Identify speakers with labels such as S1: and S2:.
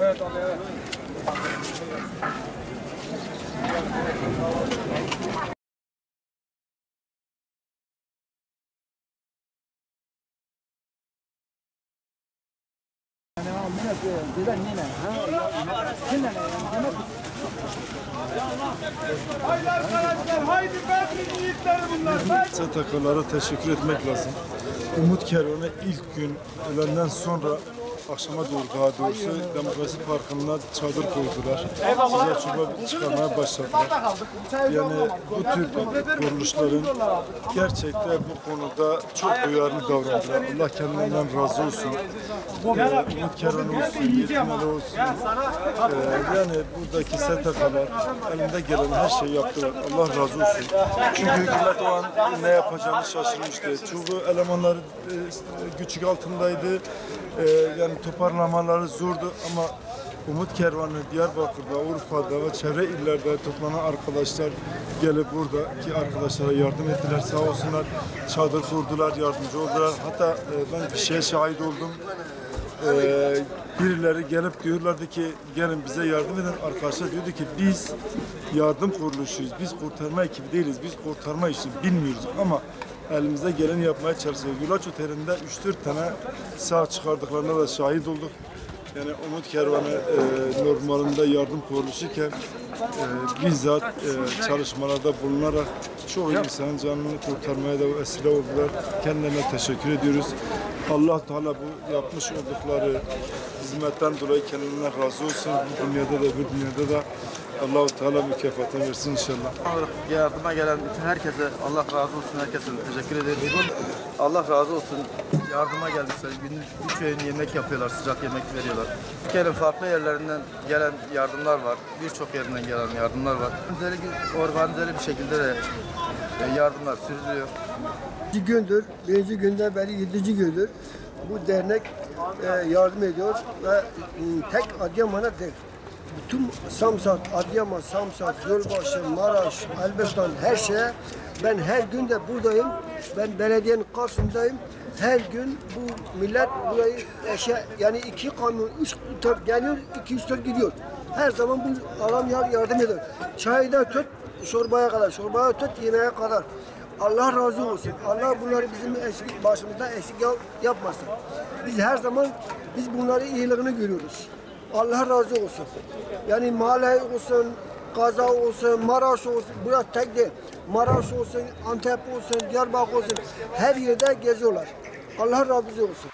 S1: Evet abi, evet.
S2: STK'lara teşekkür etmek lazım. Umut Kervanı ilk gün ölenden sonra akşama doğru daha doğrusu Demokrasi Parkı'nda çadır koydular. Sıcak çorba çıkarmaya başladılar. Yani bu tür kuruluşların gerçekten bu konuda çok duyarlı davrandılar. Allah kendilerinden razı olsun. Umut Kervanı olsun, yetimleri olsun. Yani buradaki STK'lar elinde gelen her şeyi yaptılar. Allah razı olsun. Çünkü hükümet o an ne yapacağını şaşırmıştı. Çoğu elemanlar güç altındaydı. Yani toparlamaları zordu ama Umut Kervanı Diyarbakır'da, Urfa'da ve çevre illerde toplanan arkadaşlar gelip buradaki arkadaşlara yardım ettiler. Sağ olsunlar, çadır kurdular, yardımcı oldular. Hatta ben bir şeye şahit oldum. Birileri gelip diyorlardı ki gelin bize yardım eden arkadaşlar diyordu ki biz yardım kuruluşuyuz, biz kurtarma ekibi değiliz, biz kurtarma işini bilmiyoruz ama elimizde geleni yapmaya çalışıyoruz. Yulaç Oteli'nde 3-4 tane sağ çıkardıklarına da şahit olduk. Yani Umut Kervanı normalinde yardım kuruluşuyken bizzat çalışmalarda bulunarak çoğu insanın canını kurtarmaya da vesile oldular. Kendilerine teşekkür ediyoruz. Allah Teala bu yapmış oldukları hizmetten dolayı kendilerinden razı olsun. Bu dünyada da bu dünyada da Allah-u Teala mükafatını versin inşallah.
S3: Yardıma gelen bütün herkese Allah razı olsun, herkese teşekkür ederiz. Allah razı olsun. Yardıma gelmişler. Günlük 3 öğün yemek yapıyorlar, sıcak yemek veriyorlar. Ülkenin farklı yerlerinden gelen yardımlar var. Birçok yerinden gelen yardımlar var. Organizeli bir şekilde de yardımlar sürülüyor.
S4: Birinci günden beri 7. gündür bu dernek yardım ediyor ve tek Adıyaman'a değil. Bütün Samsun, Adıyaman, Samsun, Gölbaşı, Maraş, Elbistan her şeye ben her gün de buradayım. Ben belediyenin karşısındayım. Her gün bu millet burayı yani 2 kamyon, 3 tır geliyor, 200 tır gidiyor. Her zaman bu adam yardım ediyor. Çaydan tut, çorbaya kadar, çorbaya tut, yemeğe kadar. Allah razı olsun. Allah bunları bizim başımızdan eksik yapmasın. Biz her zaman bunları iyiliğini görüyoruz. Allah razı olsun. Yani Mahalle olsun, Gaza olsun, Maraş olsun, burası tek değil. Maraş olsun, Antep olsun, Diyarbakır olsun, her yerde geziyorlar. Allah razı olsun.